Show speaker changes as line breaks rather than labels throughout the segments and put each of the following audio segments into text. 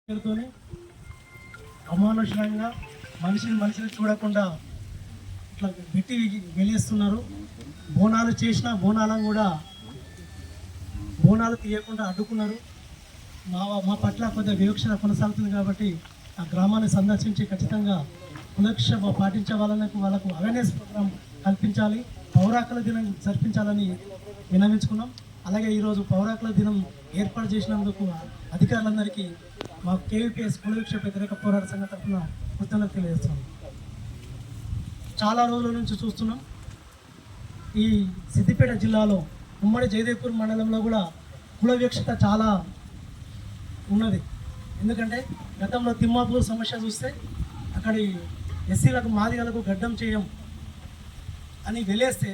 పేరుతోని అమానుషంగా మనిషిని చూడకుండా ఇట్లా పెట్టి వెళ్ళేస్తున్నారు. బోనాలు చేసిన బోనాలను కూడా బోనాలు తీయకుండా అడ్డుకున్నారు. మా పట్ల కొద్దిగా వివక్షణ కొనసాగుతుంది కాబట్టి ఆ గ్రామాన్ని సందర్శించి ఖచ్చితంగా సురక్ష పాటించే వాళ్ళకు అవేర్నెస్ ప్రోగ్రాం కల్పించాలి, పౌరాకుల దినం జరిపించాలని విన్నవించుకున్నాం. అలాగే ఈరోజు పౌరాకుల దినం ఏర్పాటు చేసినందుకు అధికారులందరికీ మా కేవీపీఎస్ కులవృక్ష వ్యతిరేక పోరాట సంఘ తరఫున కృతజ్ఞతలు తెలియజేస్తున్నాం. చాలా రోజుల నుంచి చూస్తున్నాం, ఈ సిద్దిపేట జిల్లాలో ఉమ్మడి జయదేవ్పూర్ మండలంలో కూడా కుల వివక్షత చాలా ఉన్నది. ఎందుకంటే గతంలో తిమ్మాపూర్ సమస్య చూస్తే అక్కడి ఎస్సీలకు మాదిగలకు గడ్డం చేయం అని వెళ్ళేస్తే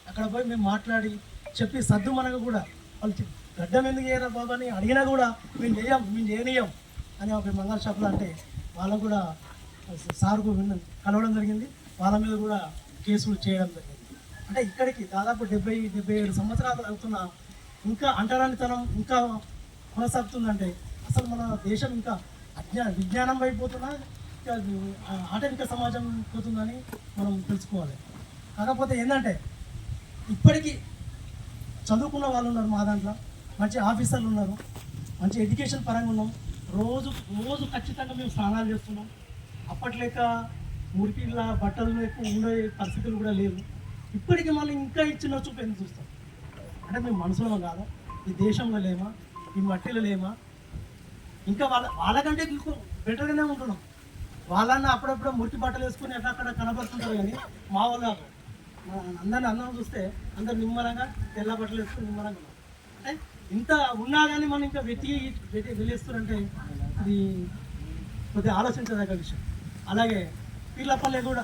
అక్కడ పోయి మేము మాట్లాడి చెప్పి సద్దు మనకు కూడా వాళ్ళు గడ్డం ఎందుకు చేయరా బాబు అని అడిగినా కూడా మేము చేయనీయం అని ఒక మంగళ షాపులో అంటే వాళ్ళకు కూడా సార్కు కలవడం జరిగింది. వాళ్ళ మీద కూడా కేసులు చేయడం జరిగింది. అంటే ఇక్కడికి దాదాపు 77 సంవత్సరాలు అవుతున్న ఇంకా అంటరానితనం ఇంకా కొనసాగుతుందంటే అసలు మన దేశం ఇంకా విజ్ఞానం అయిపోతున్నా ఇంకా ఆటవిక సమాజం పోతుందని మనం తెలుసుకోవాలి. కాకపోతే ఏంటంటే ఇప్పటికీ చదువుకున్న వాళ్ళు ఉన్నారు, మా దాంట్లో మంచి ఆఫీసర్లు ఉన్నారు, మంచి ఎడ్యుకేషన్ పరంగా ఉన్నాం. రోజు ఖచ్చితంగా మేము స్నానాలు చేస్తున్నాం. అప్పట్లేక మురికిళ్ళ బట్టలు ఎక్కువ ఉండే పరిస్థితులు కూడా లేవు. ఇప్పటికీ మళ్ళీ ఇంకా ఇచ్చిన చూపు ఎందుకు చూస్తాం? అంటే మేము మనసులో కాదా, ఈ దేశంలో లేమా, ఈ మట్టిలో లేమా? ఇంకా వాళ్ళకంటే బెటర్గానే ఉంటున్నాం. వాళ్ళన్నా అప్పుడప్పుడు మురికి బట్టలు వేసుకుని ఎక్కడక్కడ కనబడుతుంటారు. కానీ మా వాళ్ళు అందరిని అందరం చూస్తే అందరు నిమ్మరంగా తెల్ల బట్టలు వేసుకుని నిమ్మరంగా ఉన్నాం. అంటే ఇంత ఉన్నా కానీ మనం ఇంకా వెళ్ళేస్తారంటే ఇది కొద్దిగా ఆలోచించదగ్గ విషయం. అలాగే పీర్లపల్లె కూడా